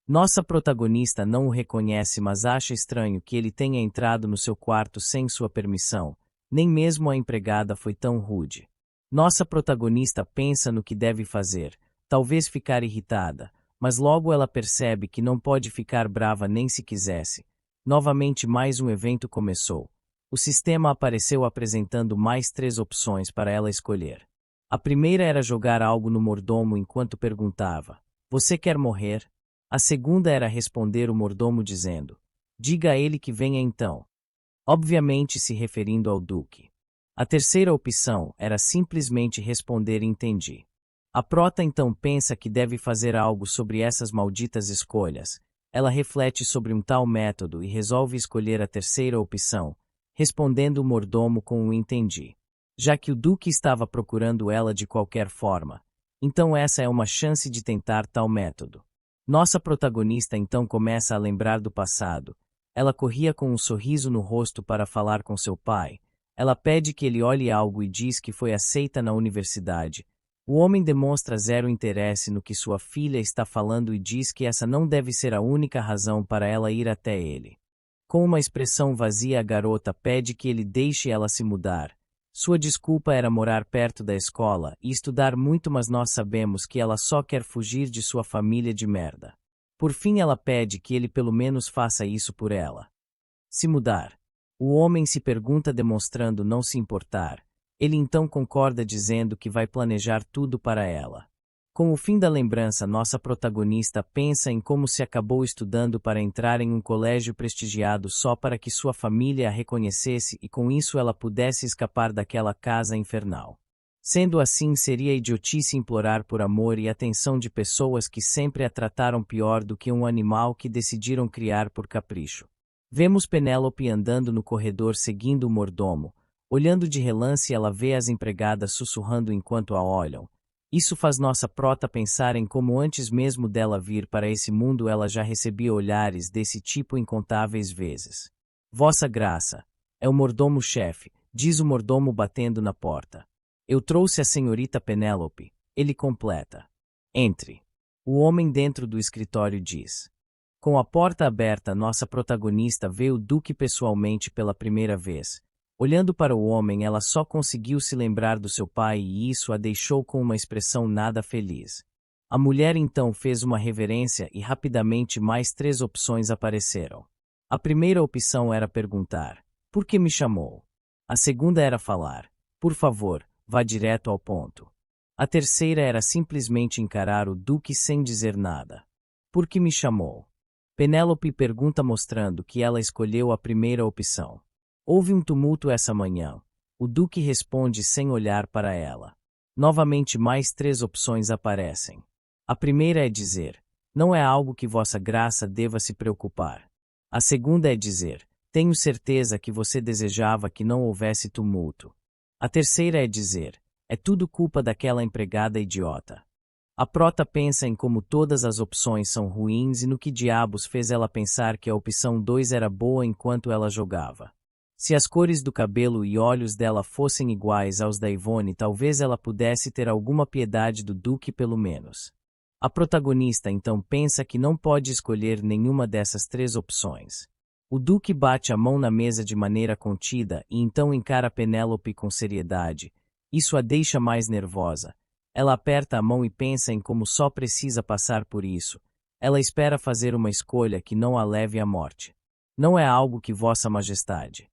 Nossa protagonista não o reconhece, mas acha estranho que ele tenha entrado no seu quarto sem sua permissão. Nem mesmo a empregada foi tão rude. Nossa protagonista pensa no que deve fazer, talvez ficar irritada, mas logo ela percebe que não pode ficar brava nem se quisesse. Novamente mais um evento começou. O sistema apareceu apresentando mais 3 opções para ela escolher. A primeira era jogar algo no mordomo enquanto perguntava: "Você quer morrer?" A segunda era responder o mordomo dizendo: "Diga a ele que venha então." Obviamente se referindo ao Duque. A terceira opção era simplesmente responder "Entendi." A prota então pensa que deve fazer algo sobre essas malditas escolhas. Ela reflete sobre um tal método e resolve escolher a terceira opção, respondendo o mordomo com o "Entendi." Já que o Duque estava procurando ela de qualquer forma, então essa é uma chance de tentar tal método. Nossa protagonista então começa a lembrar do passado. Ela corria com um sorriso no rosto para falar com seu pai. Ela pede que ele olhe algo e diz que foi aceita na universidade. O homem demonstra zero interesse no que sua filha está falando e diz que essa não deve ser a única razão para ela ir até ele. Com uma expressão vazia, a garota pede que ele deixe ela se mudar. Sua desculpa era morar perto da escola e estudar muito, mas nós sabemos que ela só quer fugir de sua família de merda. Por fim, ela pede que ele pelo menos faça isso por ela. Se mudar. O homem se pergunta, demonstrando não se importar. Ele então concorda, dizendo que vai planejar tudo para ela. Com o fim da lembrança, nossa protagonista pensa em como se acabou estudando para entrar em um colégio prestigiado só para que sua família a reconhecesse e com isso ela pudesse escapar daquela casa infernal. Sendo assim, seria idiotice implorar por amor e atenção de pessoas que sempre a trataram pior do que um animal que decidiram criar por capricho. Vemos Penélope andando no corredor seguindo o mordomo. Olhando de relance, ela vê as empregadas sussurrando enquanto a olham. Isso faz nossa prota pensar em como antes mesmo dela vir para esse mundo ela já recebia olhares desse tipo incontáveis vezes. "Vossa Graça, é o mordomo-chefe", diz o mordomo batendo na porta. "Eu trouxe a senhorita Penélope", ele completa. "Entre." O homem dentro do escritório diz. Com a porta aberta, nossa protagonista vê o Duque pessoalmente pela primeira vez. Olhando para o homem, ela só conseguiu se lembrar do seu pai e isso a deixou com uma expressão nada feliz. A mulher então fez uma reverência e rapidamente mais 3 opções apareceram. A primeira opção era perguntar: "Por que me chamou?" A segunda era falar: "Por favor, vá direto ao ponto." A terceira era simplesmente encarar o Duque sem dizer nada. "Por que me chamou?" Penélope pergunta, mostrando que ela escolheu a primeira opção. "Houve um tumulto essa manhã." O Duque responde sem olhar para ela. Novamente mais 3 opções aparecem. A primeira é dizer: "Não é algo que Vossa Graça deva se preocupar." A segunda é dizer: "Tenho certeza que você desejava que não houvesse tumulto." A terceira é dizer: "É tudo culpa daquela empregada idiota." A prota pensa em como todas as opções são ruins e no que diabos fez ela pensar que a opção 2 era boa enquanto ela jogava. Se as cores do cabelo e olhos dela fossem iguais aos da Yvonne, talvez ela pudesse ter alguma piedade do Duque pelo menos. A protagonista então pensa que não pode escolher nenhuma dessas 3 opções. O Duque bate a mão na mesa de maneira contida e então encara Penélope com seriedade. Isso a deixa mais nervosa. Ela aperta a mão e pensa em como só precisa passar por isso. Ela espera fazer uma escolha que não a leve à morte. "Não é algo que Vossa Majestade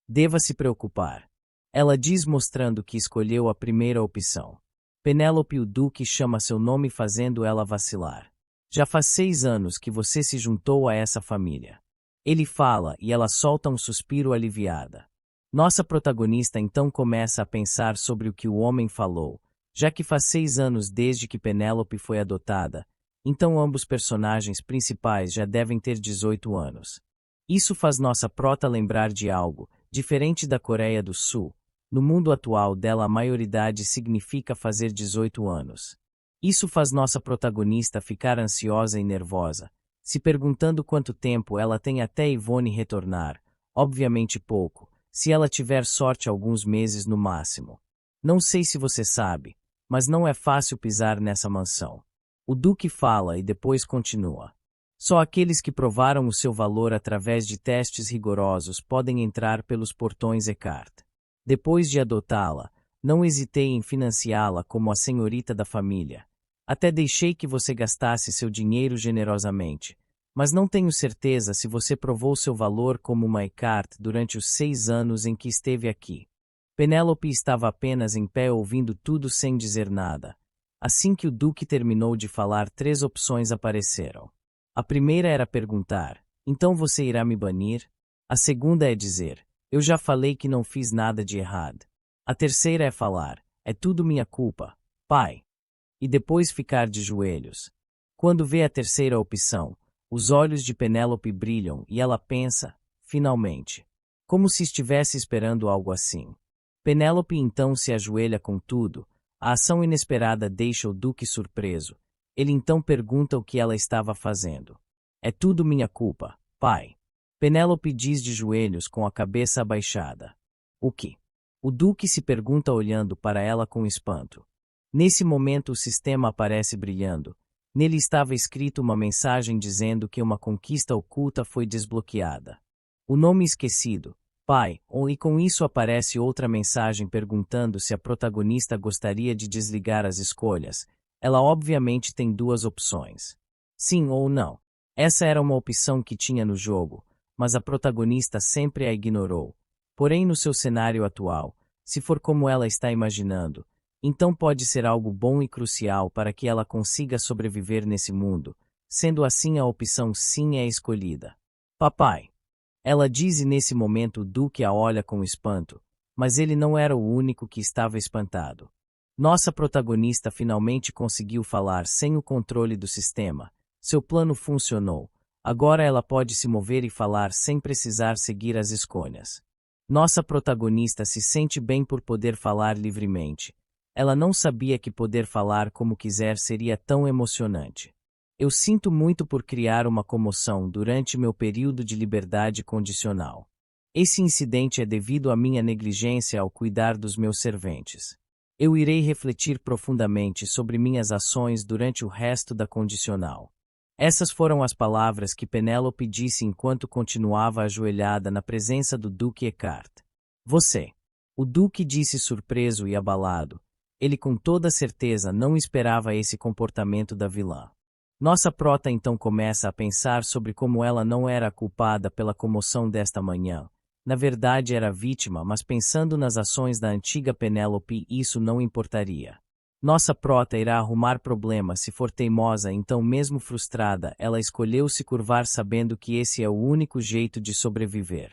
deva se preocupar." Ela diz, mostrando que escolheu a primeira opção. Penélope, o Duque chama seu nome, fazendo ela vacilar. "Já faz 6 anos que você se juntou a essa família." Ele fala e ela solta um suspiro aliviada. Nossa protagonista então começa a pensar sobre o que o homem falou. Já que faz 6 anos desde que Penélope foi adotada, então ambos personagens principais já devem ter 18 anos. Isso faz nossa prota lembrar de algo. Diferente da Coreia do Sul, no mundo atual dela a maioridade significa fazer 18 anos. Isso faz nossa protagonista ficar ansiosa e nervosa, se perguntando quanto tempo ela tem até Yvonne retornar. Obviamente pouco, se ela tiver sorte alguns meses no máximo. "Não sei se você sabe, mas não é fácil pisar nessa mansão." O Duque fala e depois continua. Só aqueles que provaram o seu valor através de testes rigorosos podem entrar pelos portões Eckhart. Depois de adotá-la, não hesitei em financiá-la como a senhorita da família. Até deixei que você gastasse seu dinheiro generosamente. Mas não tenho certeza se você provou seu valor como uma Eckhart durante os 6 anos em que esteve aqui. Penélope estava apenas em pé ouvindo tudo sem dizer nada. Assim que o Duque terminou de falar, 3 opções apareceram. A primeira era perguntar: então você irá me banir? A segunda é dizer: eu já falei que não fiz nada de errado. A terceira é falar: é tudo minha culpa, pai. E depois ficar de joelhos. Quando vê a terceira opção, os olhos de Penélope brilham e ela pensa: finalmente. Como se estivesse esperando algo assim. Penélope então se ajoelha com tudo. A ação inesperada deixa o Duque surpreso. Ele então pergunta o que ela estava fazendo. É tudo minha culpa, pai. Penélope diz de joelhos com a cabeça abaixada. O que? O Duque se pergunta olhando para ela com espanto. Nesse momento o sistema aparece brilhando. Nele estava escrito uma mensagem dizendo que uma conquista oculta foi desbloqueada. O nome esquecido, pai, e com isso aparece outra mensagem perguntando se a protagonista gostaria de desligar as escolhas. Ela obviamente tem 2 opções. Sim ou não. Essa era uma opção que tinha no jogo, mas a protagonista sempre a ignorou. Porém, no seu cenário atual, se for como ela está imaginando, então pode ser algo bom e crucial para que ela consiga sobreviver nesse mundo. Sendo assim, a opção sim é escolhida. Papai. Ela diz e nesse momento o Duque a olha com espanto, mas ele não era o único que estava espantado. Nossa protagonista finalmente conseguiu falar sem o controle do sistema. Seu plano funcionou. Agora ela pode se mover e falar sem precisar seguir as escolhas. Nossa protagonista se sente bem por poder falar livremente. Ela não sabia que poder falar como quiser seria tão emocionante. Eu sinto muito por criar uma comoção durante meu período de liberdade condicional. Esse incidente é devido à minha negligência ao cuidar dos meus serventes. Eu irei refletir profundamente sobre minhas ações durante o resto da condicional. Essas foram as palavras que Penélope disse enquanto continuava ajoelhada na presença do Duque Eckhart. Você. O Duque disse surpreso e abalado. Ele com toda certeza não esperava esse comportamento da vilã. Nossa prota então começa a pensar sobre como ela não era a culpada pela comoção desta manhã. Na verdade era vítima, mas pensando nas ações da antiga Penélope, isso não importaria. Nossa prota irá arrumar problemas se for teimosa, então mesmo frustrada, ela escolheu se curvar sabendo que esse é o único jeito de sobreviver.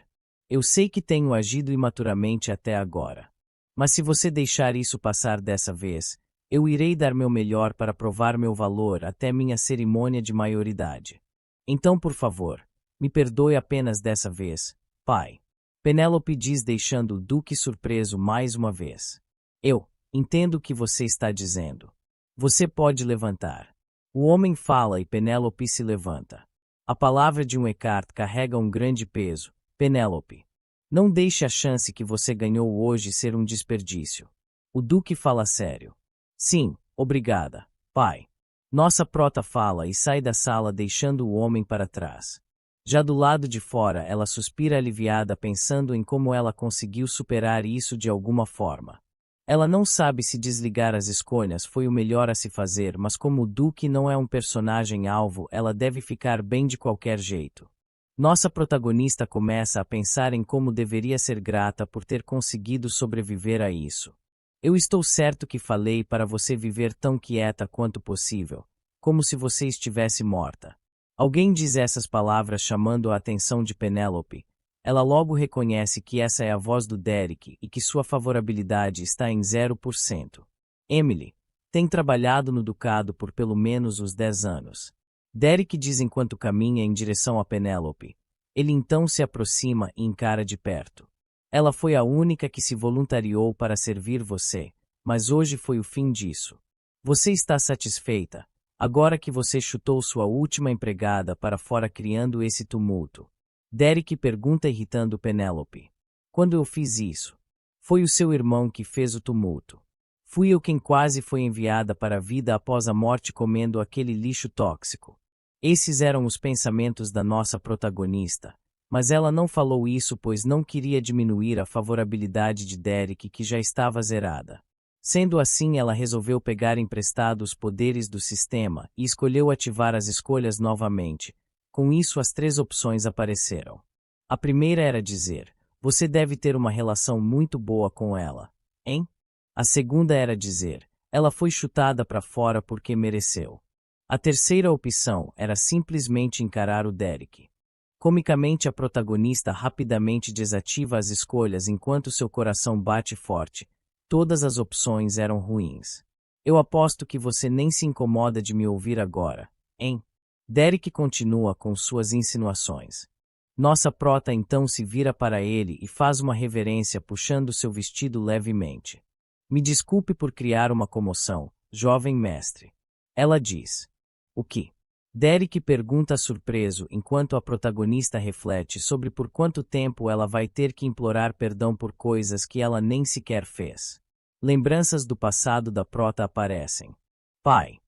Eu sei que tenho agido imaturamente até agora. Mas se você deixar isso passar dessa vez, eu irei dar meu melhor para provar meu valor até minha cerimônia de maioridade. Então, por favor, me perdoe apenas dessa vez, pai. Penélope diz deixando o Duque surpreso mais uma vez. Eu entendo o que você está dizendo. Você pode levantar. O homem fala e Penélope se levanta. A palavra de um Eckhart carrega um grande peso. Penélope. Não deixe a chance que você ganhou hoje ser um desperdício. O Duque fala sério. Sim, obrigada, pai. Nossa prota fala e sai da sala deixando o homem para trás. Já do lado de fora, ela suspira aliviada pensando em como ela conseguiu superar isso de alguma forma. Ela não sabe se desligar as escolhas foi o melhor a se fazer, mas como o Duque não é um personagem-alvo, ela deve ficar bem de qualquer jeito. Nossa protagonista começa a pensar em como deveria ser grata por ter conseguido sobreviver a isso. Eu estou certo que falei para você viver tão quieta quanto possível, como se você estivesse morta. Alguém diz essas palavras chamando a atenção de Penélope. Ela logo reconhece que essa é a voz do Derek e que sua favorabilidade está em 0%. Emily tem trabalhado no ducado por pelo menos os 10 anos. Derek diz enquanto caminha em direção a Penélope. Ele então se aproxima e encara de perto. Ela foi a única que se voluntariou para servir você, mas hoje foi o fim disso. Você está satisfeita, agora que você chutou sua última empregada para fora criando esse tumulto? Derek pergunta irritando Penélope. Quando eu fiz isso? Foi o seu irmão que fez o tumulto. Fui eu quem quase foi enviada para a vida após a morte comendo aquele lixo tóxico. Esses eram os pensamentos da nossa protagonista, mas ela não falou isso pois não queria diminuir a favorabilidade de Derek que já estava zerada. Sendo assim, ela resolveu pegar emprestado os poderes do sistema e escolheu ativar as escolhas novamente. Com isso, as 3 opções apareceram. A primeira era dizer: você deve ter uma relação muito boa com ela, hein? A segunda era dizer: ela foi chutada para fora porque mereceu. A terceira opção era simplesmente encarar o Derek. Comicamente, a protagonista rapidamente desativa as escolhas enquanto seu coração bate forte. Todas as opções eram ruins. Eu aposto que você nem se incomoda de me ouvir agora, hein? Derek continua com suas insinuações. Nossa prota então se vira para ele e faz uma reverência puxando seu vestido levemente. Me desculpe por criar uma comoção, jovem mestre. Ela diz. O que? Derek pergunta surpreso enquanto a protagonista reflete sobre por quanto tempo ela vai ter que implorar perdão por coisas que ela nem sequer fez. Lembranças do passado da prota aparecem. Pai.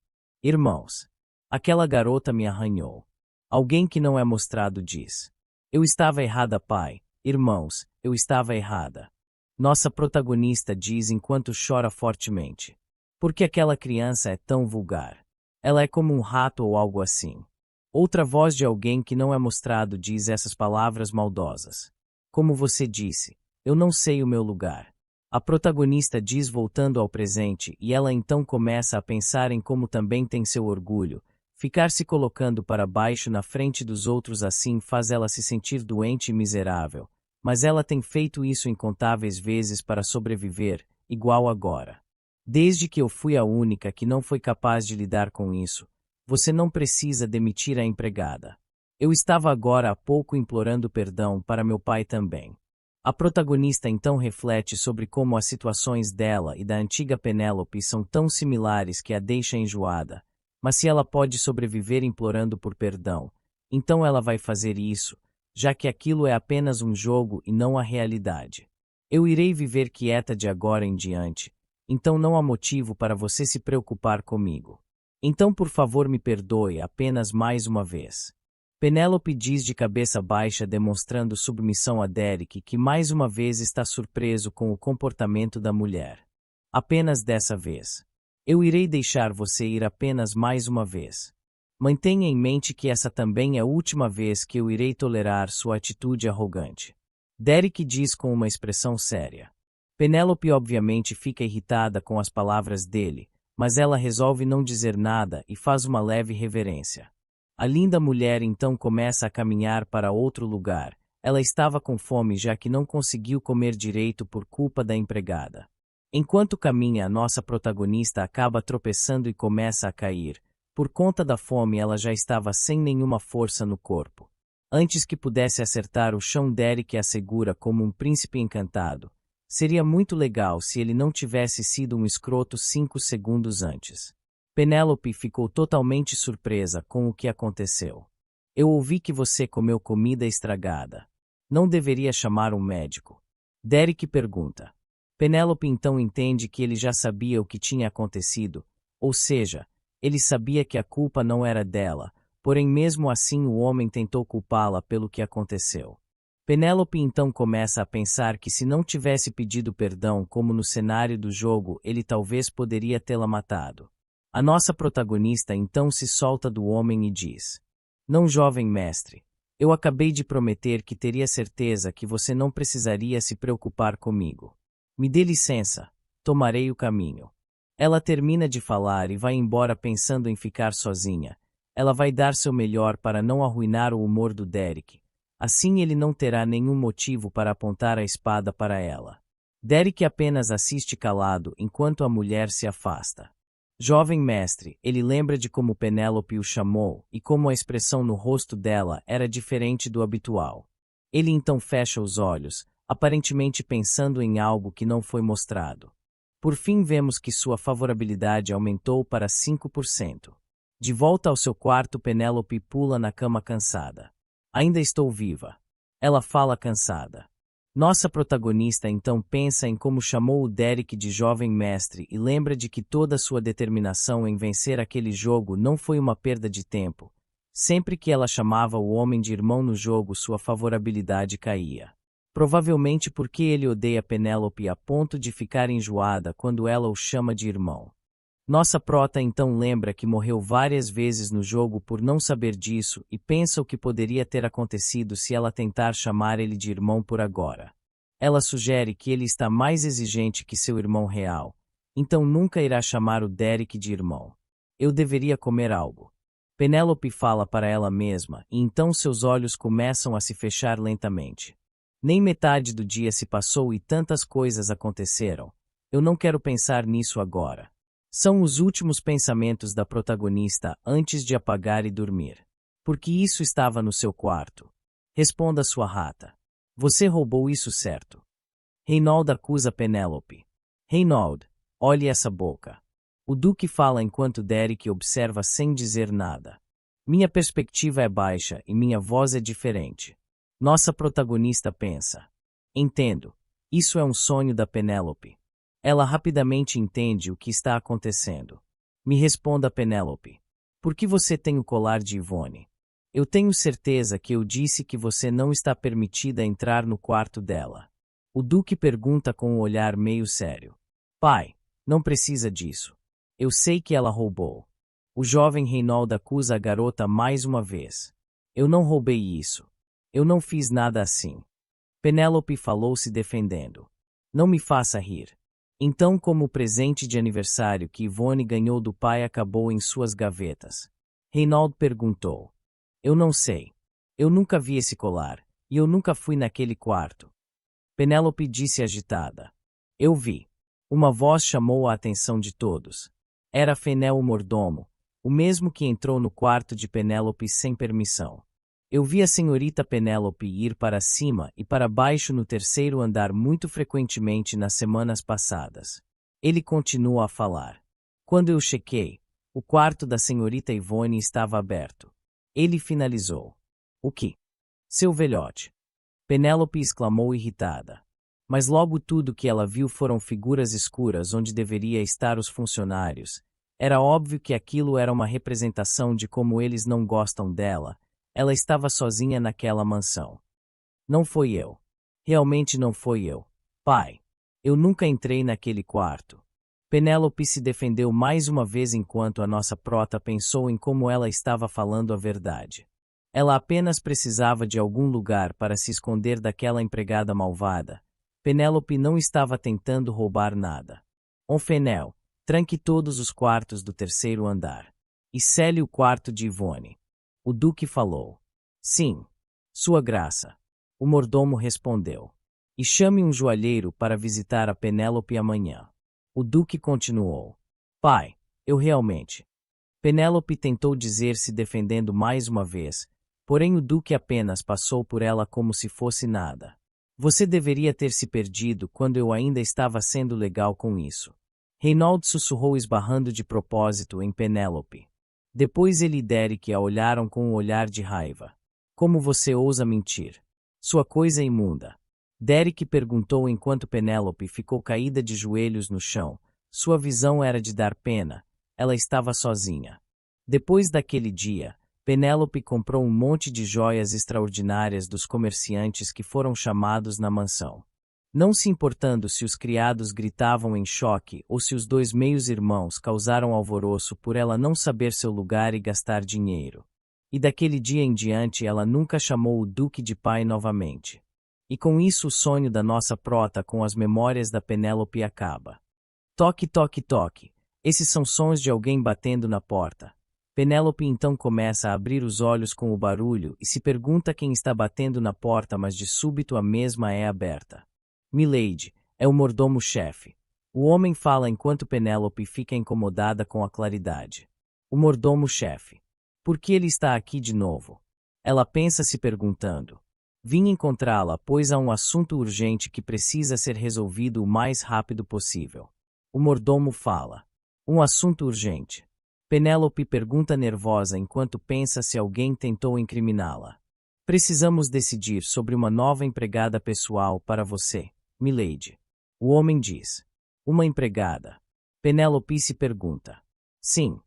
Irmãos. Aquela garota me arranhou. Alguém que não é mostrado diz. Eu estava errada, pai. Irmãos, eu estava errada. Nossa protagonista diz enquanto chora fortemente. Por que aquela criança é tão vulgar? Ela é como um rato ou algo assim. Outra voz de alguém que não é mostrado diz essas palavras maldosas. Como você disse, eu não sei o meu lugar. A protagonista diz voltando ao presente e ela então começa a pensar em como também tem seu orgulho. Ficar se colocando para baixo na frente dos outros assim faz ela se sentir doente e miserável. Mas ela tem feito isso incontáveis vezes para sobreviver, igual agora. Desde que eu fui a única que não foi capaz de lidar com isso, você não precisa demitir a empregada. Eu estava agora há pouco implorando perdão para meu pai também. A protagonista então reflete sobre como as situações dela e da antiga Penélope são tão similares que a deixa enjoada. Mas se ela pode sobreviver implorando por perdão, então ela vai fazer isso, já que aquilo é apenas um jogo e não a realidade. Eu irei viver quieta de agora em diante. Então não há motivo para você se preocupar comigo. Então por favor me perdoe apenas mais uma vez. Penélope diz de cabeça baixa demonstrando submissão a Derek que mais uma vez está surpreso com o comportamento da mulher. Apenas dessa vez. Eu irei deixar você ir apenas mais uma vez. Mantenha em mente que essa também é a última vez que eu irei tolerar sua atitude arrogante. Derek diz com uma expressão séria. Penélope obviamente fica irritada com as palavras dele, mas ela resolve não dizer nada e faz uma leve reverência. A linda mulher então começa a caminhar para outro lugar. Ela estava com fome já que não conseguiu comer direito por culpa da empregada. Enquanto caminha, a nossa protagonista acaba tropeçando e começa a cair. Por conta da fome, ela já estava sem nenhuma força no corpo. Antes que pudesse acertar o chão, Derek a segura como um príncipe encantado. Seria muito legal se ele não tivesse sido um escroto 5 segundos antes. Penélope ficou totalmente surpresa com o que aconteceu. Eu ouvi que você comeu comida estragada. Não deveria chamar um médico? Derek pergunta. Penélope então entende que ele já sabia o que tinha acontecido, ou seja, ele sabia que a culpa não era dela, porém mesmo assim o homem tentou culpá-la pelo que aconteceu. Penélope então começa a pensar que se não tivesse pedido perdão como no cenário do jogo, ele talvez poderia tê-la matado. A nossa protagonista então se solta do homem e diz: Não, jovem mestre, eu acabei de prometer que teria certeza que você não precisaria se preocupar comigo. Me dê licença, tomarei o caminho. Ela termina de falar e vai embora pensando em ficar sozinha. Ela vai dar seu melhor para não arruinar o humor do Derek. Assim ele não terá nenhum motivo para apontar a espada para ela. Derek apenas assiste calado enquanto a mulher se afasta. Jovem mestre, ele lembra de como Penélope o chamou e como a expressão no rosto dela era diferente do habitual. Ele então fecha os olhos, aparentemente pensando em algo que não foi mostrado. Por fim vemos que sua favorabilidade aumentou para 5%. De volta ao seu quarto, Penélope pula na cama cansada. Ainda estou viva. Ela fala cansada. Nossa protagonista então pensa em como chamou o Derek de jovem mestre e lembra de que toda sua determinação em vencer aquele jogo não foi uma perda de tempo. Sempre que ela chamava o homem de irmão no jogo, sua favorabilidade caía. Provavelmente porque ele odeia Penélope a ponto de ficar enjoada quando ela o chama de irmão. Nossa prota então lembra que morreu várias vezes no jogo por não saber disso e pensa o que poderia ter acontecido se ela tentar chamar ele de irmão por agora. Ela sugere que ele está mais exigente que seu irmão real, então nunca irá chamar o Derek de irmão. Eu deveria comer algo. Penélope fala para ela mesma, e então seus olhos começam a se fechar lentamente. Nem metade do dia se passou e tantas coisas aconteceram. Eu não quero pensar nisso agora. São os últimos pensamentos da protagonista antes de apagar e dormir. Porque isso estava no seu quarto. Responda sua rata. Você roubou isso, certo? Reinald acusa Penélope. Reinald, olhe essa boca. O Duque fala enquanto Derek observa sem dizer nada. Minha perspectiva é baixa e minha voz é diferente. Nossa protagonista pensa. Entendo. Isso é um sonho da Penélope. Ela rapidamente entende o que está acontecendo. Me responda, Penélope. Por que você tem o colar de Yvonne? Eu tenho certeza que eu disse que você não está permitida entrar no quarto dela. O Duque pergunta com um olhar meio sério. Pai, não precisa disso. Eu sei que ela roubou. O jovem Reinald acusa a garota mais uma vez. Eu não roubei isso. Eu não fiz nada assim. Penélope falou se defendendo. Não me faça rir. Então, como o presente de aniversário que Yvonne ganhou do pai acabou em suas gavetas? Reinald perguntou. Eu não sei. Eu nunca vi esse colar, e eu nunca fui naquele quarto. Penélope disse agitada. Eu vi. Uma voz chamou a atenção de todos. Era Fenel o mordomo, o mesmo que entrou no quarto de Penélope sem permissão. Eu vi a senhorita Penélope ir para cima e para baixo no terceiro andar muito frequentemente nas semanas passadas. Ele continua a falar. Quando eu chequei, o quarto da senhorita Yvonne estava aberto. Ele finalizou. O que? Seu velhote. Penélope exclamou irritada. Mas logo tudo que ela viu foram figuras escuras onde deveria estar os funcionários. Era óbvio que aquilo era uma representação de como eles não gostam dela. Ela estava sozinha naquela mansão. Não foi eu. Realmente não foi eu. Pai. Eu nunca entrei naquele quarto. Penélope se defendeu mais uma vez enquanto a nossa prota pensou em como ela estava falando a verdade. Ela apenas precisava de algum lugar para se esconder daquela empregada malvada. Penélope não estava tentando roubar nada. Fenel, tranque todos os quartos do terceiro andar. E cele o quarto de Yvonne. O Duque falou. Sim, Sua Graça. O mordomo respondeu. E chame um joalheiro para visitar a Penélope amanhã. O Duque continuou. Pai, eu realmente... Penélope tentou dizer se defendendo mais uma vez, porém o Duque apenas passou por ela como se fosse nada. Você deveria ter se perdido quando eu ainda estava sendo legal com isso. Reinald sussurrou esbarrando de propósito em Penélope. Depois ele e Derek a olharam com um olhar de raiva. Como você ousa mentir? Sua coisa imunda. Derek perguntou enquanto Penélope ficou caída de joelhos no chão. Sua visão era de dar pena. Ela estava sozinha. Depois daquele dia, Penélope comprou um monte de joias extraordinárias dos comerciantes que foram chamados na mansão. Não se importando se os criados gritavam em choque ou se os dois meios-irmãos causaram alvoroço por ela não saber seu lugar e gastar dinheiro. E daquele dia em diante ela nunca chamou o Duque de pai novamente. E com isso o sonho da nossa prota com as memórias da Penélope acaba. Toque, toque, toque. Esses são sons de alguém batendo na porta. Penélope então começa a abrir os olhos com o barulho e se pergunta quem está batendo na porta, mas de súbito a mesma é aberta. Milady, é o mordomo-chefe. O homem fala enquanto Penélope fica incomodada com a claridade. O mordomo-chefe. Por que ele está aqui de novo? Ela pensa se perguntando. Vim encontrá-la, pois há um assunto urgente que precisa ser resolvido o mais rápido possível. O mordomo fala. Um assunto urgente. Penélope pergunta nervosa enquanto pensa se alguém tentou incriminá-la. Precisamos decidir sobre uma nova empregada pessoal para você, Milady. O homem diz. Uma empregada. Penélope se pergunta. Sim.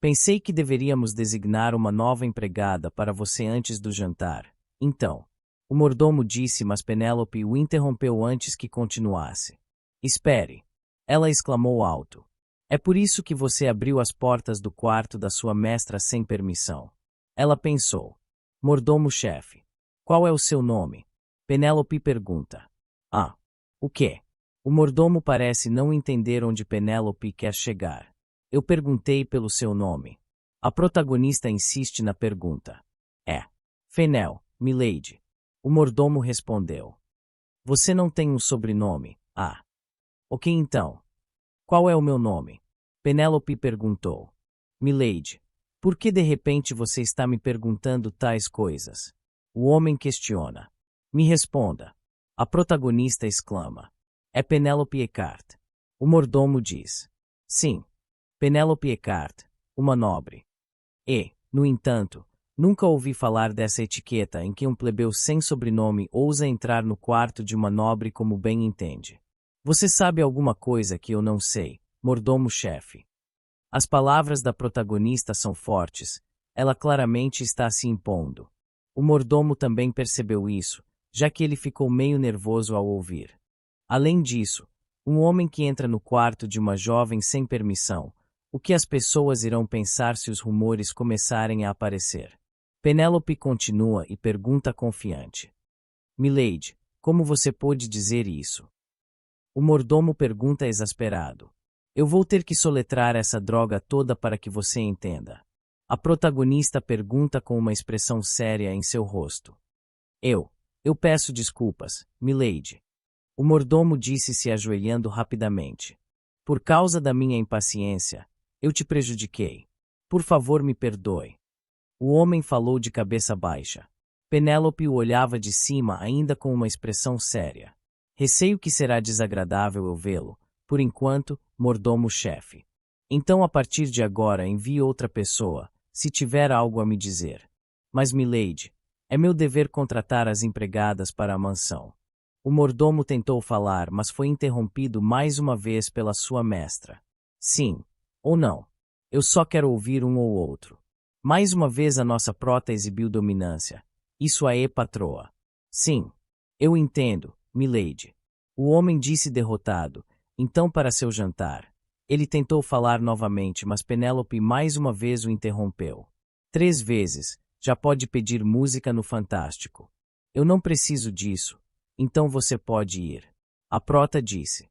Pensei que deveríamos designar uma nova empregada para você antes do jantar. Então, o mordomo disse, mas Penélope o interrompeu antes que continuasse. Espere! Ela exclamou alto. É por isso que você abriu as portas do quarto da sua mestra sem permissão. Ela pensou. Mordomo-chefe. Qual é o seu nome? Penélope pergunta. Ah, o quê? O mordomo parece não entender onde Penélope quer chegar. Eu perguntei pelo seu nome. A protagonista insiste na pergunta. É. Fenel, milady. O mordomo respondeu. Você não tem um sobrenome? Ah. Ok então. Qual é o meu nome? Penélope perguntou. Milady. Por que de repente você está me perguntando tais coisas? O homem questiona. Me responda. A protagonista exclama. É Penélope Eckhart. O mordomo diz. Sim. Penélope Eckhart, uma nobre. E, no entanto, nunca ouvi falar dessa etiqueta em que um plebeu sem sobrenome ousa entrar no quarto de uma nobre como bem entende. Você sabe alguma coisa que eu não sei, mordomo-chefe? As palavras da protagonista são fortes, ela claramente está se impondo. O mordomo também percebeu isso, já que ele ficou meio nervoso ao ouvir. Além disso, um homem que entra no quarto de uma jovem sem permissão, o que as pessoas irão pensar se os rumores começarem a aparecer? Penélope continua e pergunta confiante. Milady, como você pôde dizer isso? O mordomo pergunta exasperado. Eu vou ter que soletrar essa droga toda para que você entenda. A protagonista pergunta com uma expressão séria em seu rosto. Eu peço desculpas, milady. O mordomo disse se ajoelhando rapidamente. Por causa da minha impaciência, eu te prejudiquei. Por favor, me perdoe. O homem falou de cabeça baixa. Penélope o olhava de cima ainda com uma expressão séria. Receio que será desagradável eu vê-lo, por enquanto, mordomo-chefe. Então a partir de agora envie outra pessoa, se tiver algo a me dizer. Mas, milady, é meu dever contratar as empregadas para a mansão. O mordomo tentou falar, mas foi interrompido mais uma vez pela sua mestra. Sim, ou não. Eu só quero ouvir um ou outro. Mais uma vez a nossa prota exibiu dominância. Isso aí, patroa. Sim. Eu entendo, milady. O homem disse derrotado. Então para seu jantar. Ele tentou falar novamente, mas Penélope mais uma vez o interrompeu. 3 vezes. Já pode pedir música no Fantástico. Eu não preciso disso. Então você pode ir. A prota disse.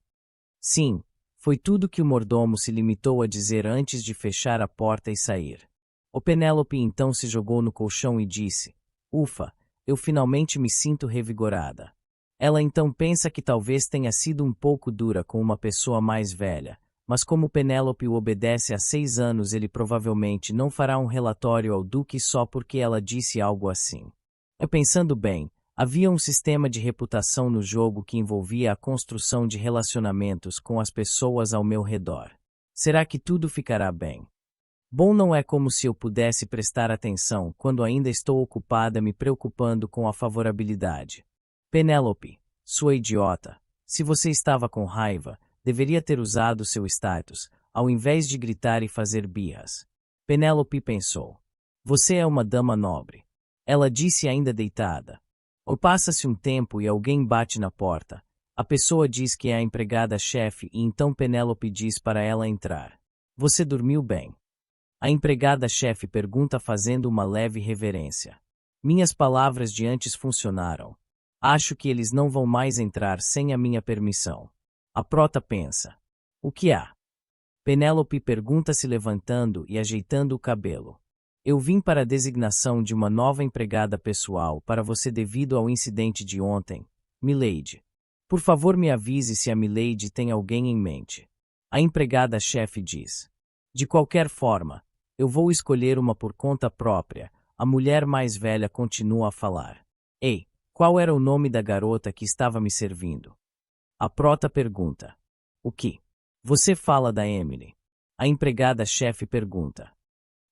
Sim, foi tudo que o mordomo se limitou a dizer antes de fechar a porta e sair. O Penélope então se jogou no colchão e disse, ufa, eu finalmente me sinto revigorada. Ela então pensa que talvez tenha sido um pouco dura com uma pessoa mais velha, mas como Penélope o obedece há 6 anos, ele provavelmente não fará um relatório ao Duque só porque ela disse algo assim. Pensando bem, havia um sistema de reputação no jogo que envolvia a construção de relacionamentos com as pessoas ao meu redor. Será que tudo ficará bem? Bom, não é como se eu pudesse prestar atenção quando ainda estou ocupada me preocupando com a favorabilidade. Penélope, sua idiota, se você estava com raiva, deveria ter usado seu status, ao invés de gritar e fazer birras. Penélope pensou. Você é uma dama nobre. Ela disse ainda deitada. Ou passa-se um tempo e alguém bate na porta. A pessoa diz que é a empregada-chefe e então Penélope diz para ela entrar. Você dormiu bem? A empregada-chefe pergunta fazendo uma leve reverência. Minhas palavras de antes funcionaram. Acho que eles não vão mais entrar sem a minha permissão. A prota pensa. O que há? Penélope pergunta se levantando e ajeitando o cabelo. Eu vim para a designação de uma nova empregada pessoal para você devido ao incidente de ontem, milady. Por favor, me avise se a milady tem alguém em mente. A empregada-chefe diz. De qualquer forma, eu vou escolher uma por conta própria. A mulher mais velha continua a falar. Ei, qual era o nome da garota que estava me servindo? A prota pergunta. O que? Você fala da Emily. A empregada-chefe pergunta.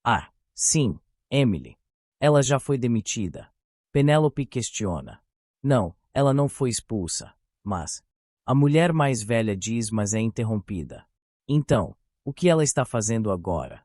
Ah, sim, Emily. Ela já foi demitida. Penélope questiona. Não, ela não foi expulsa, mas... A mulher mais velha diz, mas é interrompida. Então, o que ela está fazendo agora?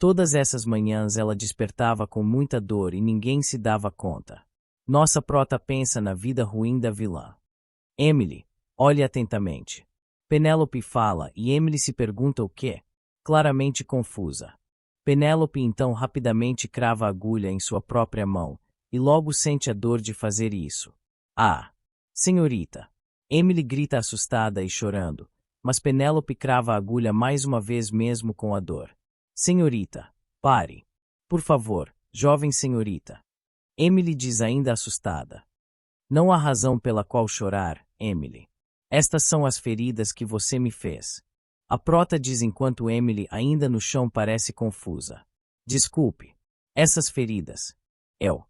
Todas essas manhãs ela despertava com muita dor e ninguém se dava conta. Nossa prota pensa na vida ruim da vilã. Emily, olhe atentamente. Penélope fala e Emily se pergunta o quê? Claramente confusa. Penélope então rapidamente crava a agulha em sua própria mão, e logo sente a dor de fazer isso. Ah! Senhorita! Emily grita assustada e chorando, mas Penélope crava a agulha mais uma vez mesmo com a dor. Senhorita, pare! Por favor, jovem senhorita! Emily diz ainda assustada. Não há razão pela qual chorar, Emily. Estas são as feridas que você me fez. A prota diz enquanto Emily, ainda no chão, parece confusa. Desculpe. Essas feridas. Eu.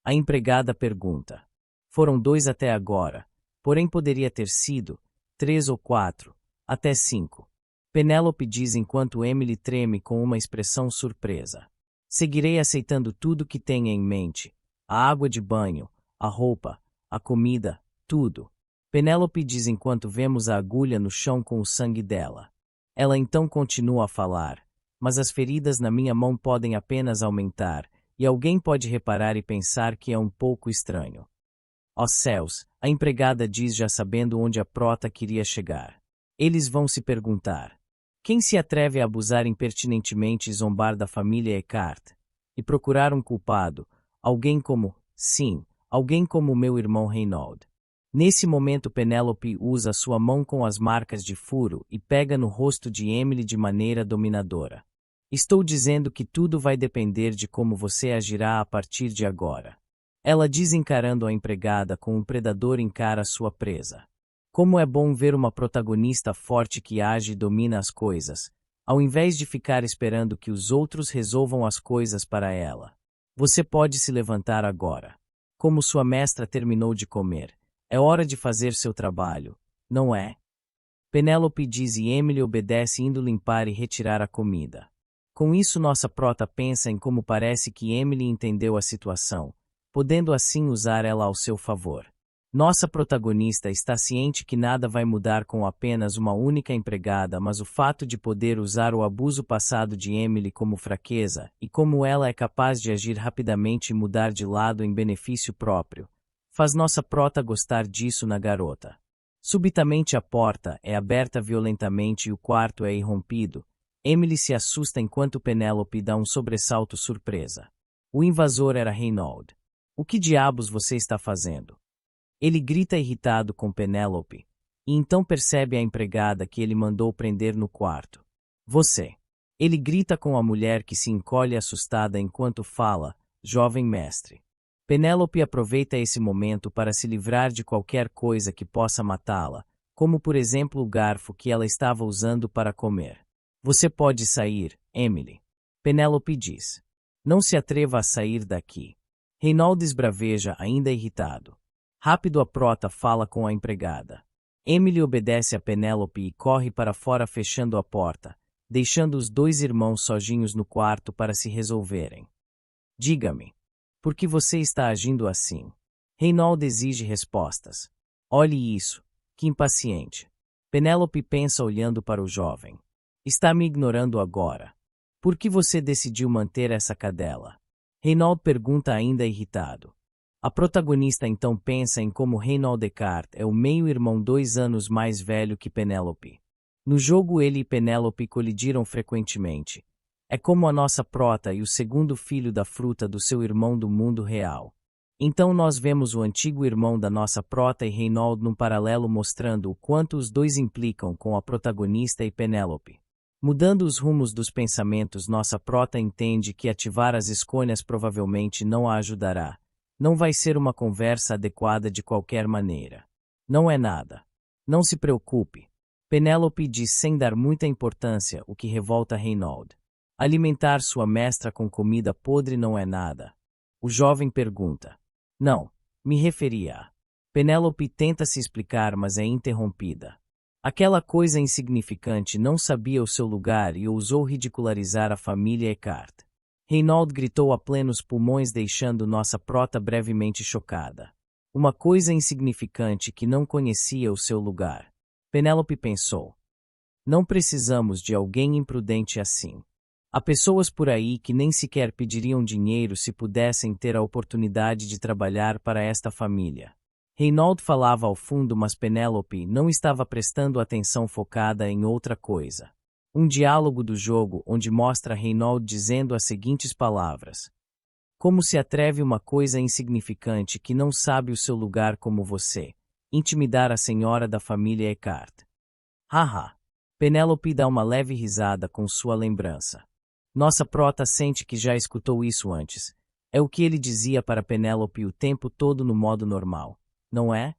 A empregada pergunta. Foram 2 até agora, porém poderia ter sido 3 ou 4, até 5. Penélope diz enquanto Emily treme com uma expressão surpresa. Seguirei aceitando tudo que tenha em mente. A água de banho, a roupa, a comida, tudo. Penélope diz enquanto vemos a agulha no chão com o sangue dela. Ela então continua a falar, mas as feridas na minha mão podem apenas aumentar, e alguém pode reparar e pensar que é um pouco estranho. Ó céus, a empregada diz já sabendo onde a prota queria chegar. Eles vão se perguntar. Quem se atreve a abusar impertinentemente e zombar da família Eckhart? E procurar um culpado, alguém como, sim, alguém como o meu irmão Reynold. Nesse momento Penélope usa sua mão com as marcas de furo e pega no rosto de Emily de maneira dominadora. Estou dizendo que tudo vai depender de como você agirá a partir de agora. Ela diz encarando a empregada como um predador encara sua presa. Como é bom ver uma protagonista forte que age e domina as coisas, ao invés de ficar esperando que os outros resolvam as coisas para ela. Você pode se levantar agora. Como sua mestra terminou de comer, é hora de fazer seu trabalho, não é? Penélope diz e Emily obedece indo limpar e retirar a comida. Com isso nossa prota pensa em como parece que Emily entendeu a situação, podendo assim usar ela ao seu favor. Nossa protagonista está ciente que nada vai mudar com apenas uma única empregada, mas o fato de poder usar o abuso passado de Emily como fraqueza e como ela é capaz de agir rapidamente e mudar de lado em benefício próprio, faz nossa prota gostar disso na garota. Subitamente a porta é aberta violentamente e o quarto é irrompido. Emily se assusta enquanto Penélope dá um sobressalto surpresa. O invasor era Reynold. O que diabos você está fazendo? Ele grita irritado com Penélope, e então percebe a empregada que ele mandou prender no quarto. Você. Ele grita com a mulher que se encolhe assustada enquanto fala, jovem mestre. Penélope aproveita esse momento para se livrar de qualquer coisa que possa matá-la, como por exemplo o garfo que ela estava usando para comer. Você pode sair, Emily. Penélope diz. Não se atreva a sair daqui. Reynold esbraveja ainda irritado. Rápido a prota fala com a empregada. Emily obedece a Penélope e corre para fora fechando a porta, deixando os 2 irmãos sozinhos no quarto para se resolverem. Diga-me, por que você está agindo assim? Reynold exige respostas. Olhe isso, que impaciente. Penélope pensa olhando para o jovem. Está me ignorando agora. Por que você decidiu manter essa cadela? Reynold pergunta ainda irritado. A protagonista então pensa em como Reynold Eckhart é o meio-irmão 2 anos mais velho que Penélope. No jogo ele e Penélope colidiram frequentemente. É como a nossa prota e o segundo filho da fruta do seu irmão do mundo real. Então nós vemos o antigo irmão da nossa prota e Reynold num paralelo mostrando o quanto os dois implicam com a protagonista e Penélope. Mudando os rumos dos pensamentos, nossa prota entende que ativar as escolhas provavelmente não a ajudará. Não vai ser uma conversa adequada de qualquer maneira. Não é nada. Não se preocupe. Penélope diz sem dar muita importância, o que revolta Reynold. Alimentar sua mestra com comida podre não é nada. O jovem pergunta. Não, me referia a... Penélope tenta se explicar, mas é interrompida. Aquela coisa insignificante não sabia o seu lugar e ousou ridicularizar a família Eckhart. Reynold gritou a plenos pulmões, deixando nossa prota brevemente chocada. Uma coisa insignificante que não conhecia o seu lugar. Penélope pensou. Não precisamos de alguém imprudente assim. Há pessoas por aí que nem sequer pediriam dinheiro se pudessem ter a oportunidade de trabalhar para esta família. Reinaldo falava ao fundo, mas Penélope não estava prestando atenção, focada em outra coisa. Um diálogo do jogo onde mostra Reinaldo dizendo as seguintes palavras: como se atreve uma coisa insignificante que não sabe o seu lugar como você, intimidar a senhora da família Eckhart. Haha. Penélope dá uma leve risada com sua lembrança. Nossa prota sente que já escutou isso antes. É o que ele dizia para Penélope o tempo todo no modo normal, não é?